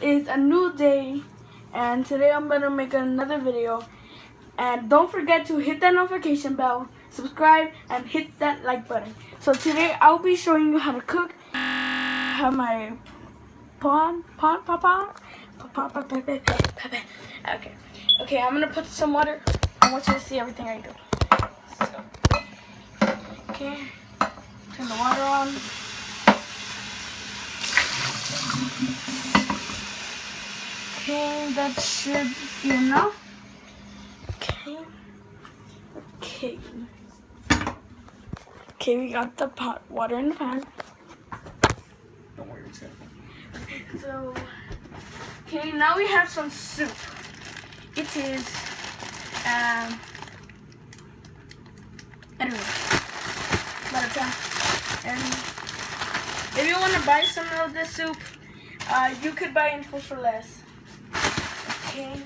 is a new day, and today I'm gonna make another video. And don't forget to hit that notification bell, subscribe, and hit that like button. So today I'll be showing you how to cook. Have my Okay, I'm gonna put some water. I want you to see everything I do. So, okay, turn the water on. Okay, that should be enough. Okay, we got the pot water in the pan. Don't worry, it's good. So, okay, now we have some soup. It is, I don't know, butter. And if you want to buy some of this soup, you could buy it for less. Okay.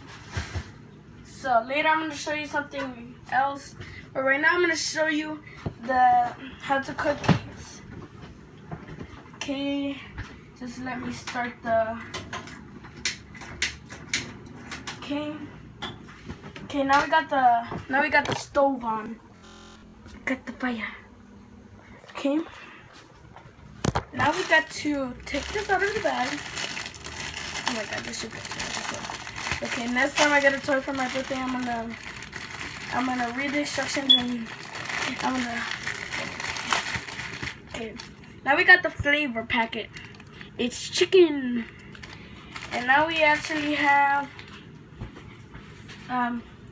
So later I'm going to show you something else, but right now I'm going to show you how to cook these. Okay, just let me start the. Okay, now we got the stove on. Got the fire. Okay. Now we got to take this out of the bag. Oh my god, this should be good. Okay, next time I get a toy for my birthday, I'm gonna read the instructions and okay. Now we got the flavor packet. It's chicken. And now we actually have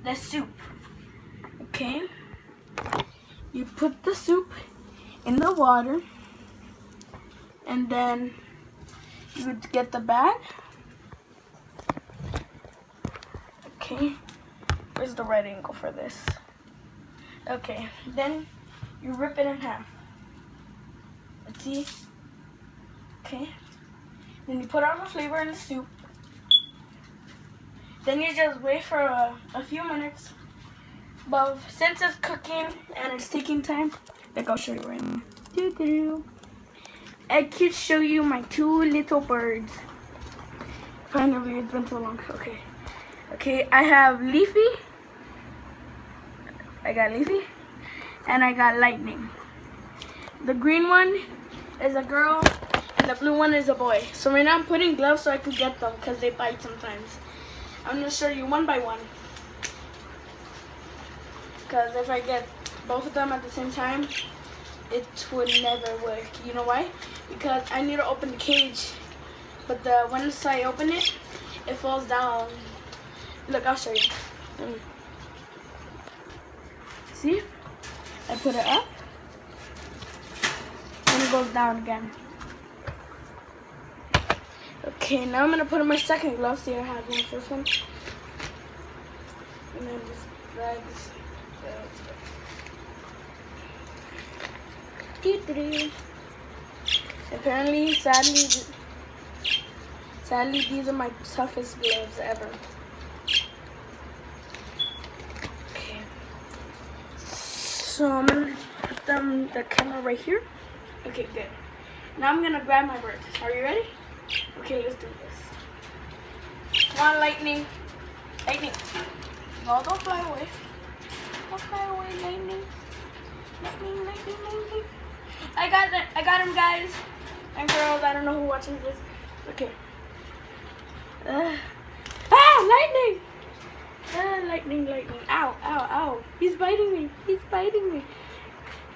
the soup. Okay. You put the soup in the water, and then you would get the bag. Okay, where's the right angle for this? Okay, then you rip it in half. Let's see. Okay, then you put all the flavor in the soup. Then you just wait for a few minutes. But since it's cooking and it's taking time, like I'll show you right now. I could show you my two little birds. Finally, it's been so long. Okay, I have Leafy. I got Leafy. And I got Lightning. The green one is a girl, and the blue one is a boy. So right now I'm putting gloves so I could get them because they bite sometimes. I'm going to show you one by one. Because if I get both of them at the same time, it would never work. You know why? Because I need to open the cage. But once I open it, it falls down. Look, I'll show you. See? I put it up. And it goes down again. Okay, now I'm going to put on my second glove. See, I have my first one. And then just drag this. Apparently, sadly, these are my toughest gloves ever. Okay. So I'm gonna put the camera right here. Okay, good. Now I'm gonna grab my birds. Are you ready? Okay, let's do this. Come on, Lightning. Lightning. No, don't fly away. Don't fly away, Lightning. Lightning. I got him, guys and girls. I don't know who watches this. Okay. Lightning! Lightning. Ow. He's biting me.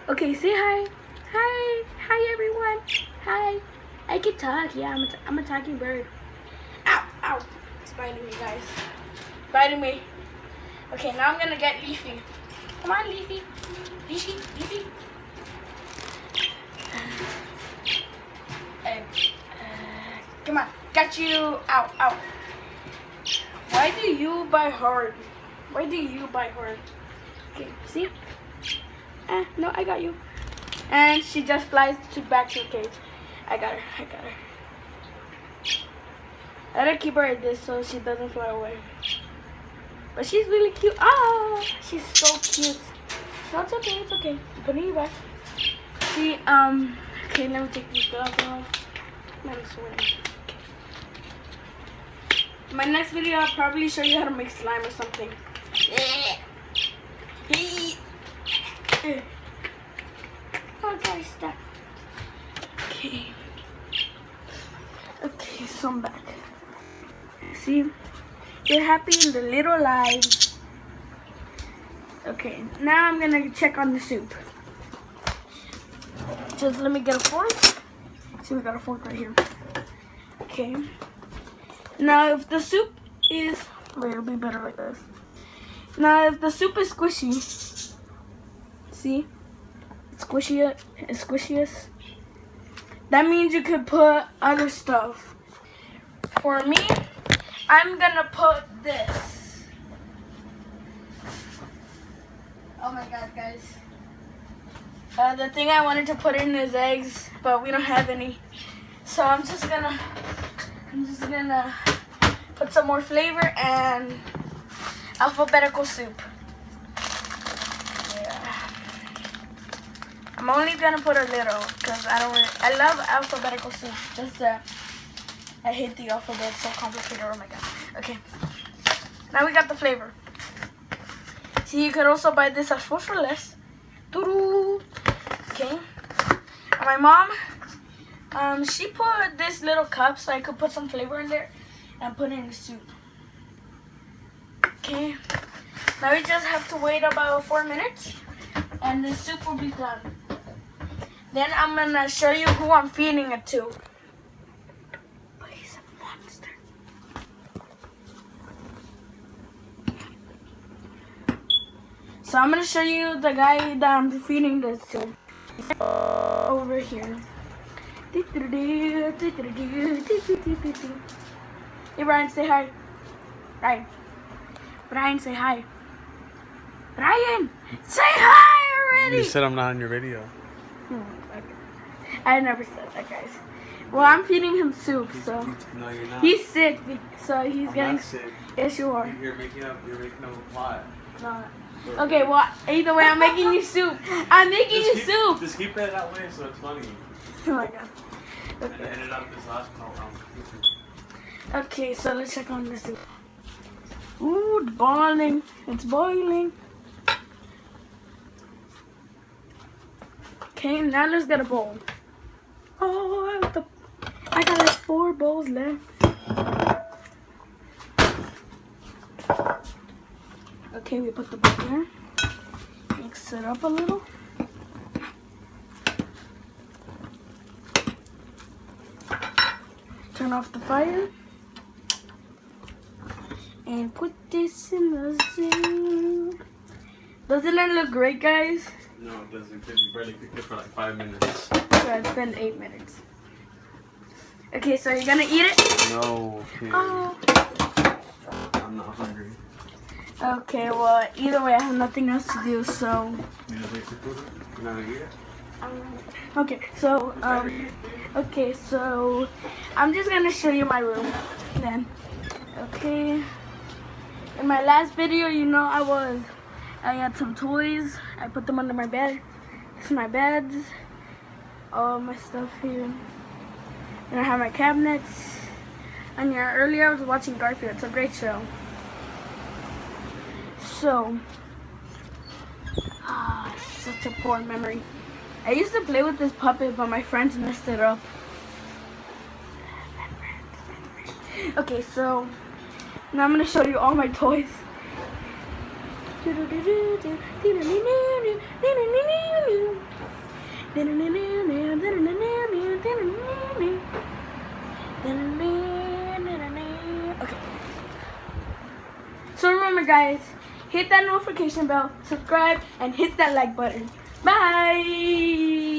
Okay, say hi. Hi, everyone. Hi. I can talk. Yeah, I'm a talking bird. Ow. He's biting me, guys. Biting me. Okay, now I'm gonna get Leafy. Come on, Leafy. Leafy. Come on, got you. Ow. Why do you bite hard? Okay, see? No, I got you. And she just flies back to the cage. I got her. I gotta keep her at this so she doesn't fly away. But she's really cute. Oh, she's so cute. No, it's okay. I'm putting you back. See, okay, let me take these gloves off. I'm sweating. My next video, I'll probably show you how to make slime or something. Oh, guys, stop. Okay. Okay, so I'm back. See? You're happy in the little lives. Okay, now I'm gonna check on the soup. Just let me get a fork. See, we got a fork right here. Okay. Now, if the soup is... Wait, it'll be better like this. Now, if the soup is squishy, see? It's squishiest. That means you could put other stuff. For me, I'm gonna put this. Oh my god, guys. The thing I wanted to put in is eggs, but we don't have any. So I'm just gonna put some more flavor and alphabetical soup. Yeah. I'm only gonna put a little because I love alphabetical soup. Just I hate the alphabet, it's so complicated. Oh my god. Okay. Now we got the flavor. See, you could also buy this at $4 for less. Doo-doo. Okay. And my mom, she put this little cup so I could put some flavor in there and put it in the soup. Okay. Now we just have to wait about 4 minutes and the soup will be done. Then I'm gonna show you who I'm feeding it to. But he's a monster. So I'm gonna show you the guy that I'm feeding this to. Over here. Hey Brian, say hi. Brian. Brian, say hi. Brian, say hi already. You said I'm not on your video. I never said that, guys. Well, I'm feeding him soup, so. No, you're not. He's sick, so he's I'm getting. not sick. Yes, you are. You're making up a plot. No. Okay, well, either way, I'm making you soup. I'm making you soup. Just keep it that way so it's funny. Oh my god. And edit out this last call. Okay, so let's check on the soup. Ooh, it's boiling. It's boiling. Okay, now let's get a bowl. Oh, I got like 4 bowls left. Okay, we put the bowl there. Mix it up a little. Turn off the fire. And put this in the soup. Doesn't it look great, guys? No, it doesn't, because you barely cooked it for like 5 minutes. So it's been 8 minutes. Okay, so you're gonna eat it? No, okay. Oh. I'm not hungry. Okay, well, either way, I have nothing else to do, so. You just make the food? You're not gonna eat it? Okay, so I'm just gonna show you my room then. Okay. In my last video, you know, I had some toys. I put them under my bed. This is my beds. All my stuff here. And I have my cabinets. And yeah, earlier I was watching Garfield. It's a great show. So, such a poor memory. I used to play with this puppet, but my friends messed it up. Okay, so now I'm gonna show you all my toys. Okay. So remember, guys, hit that notification bell, subscribe, and hit that like button. Bye!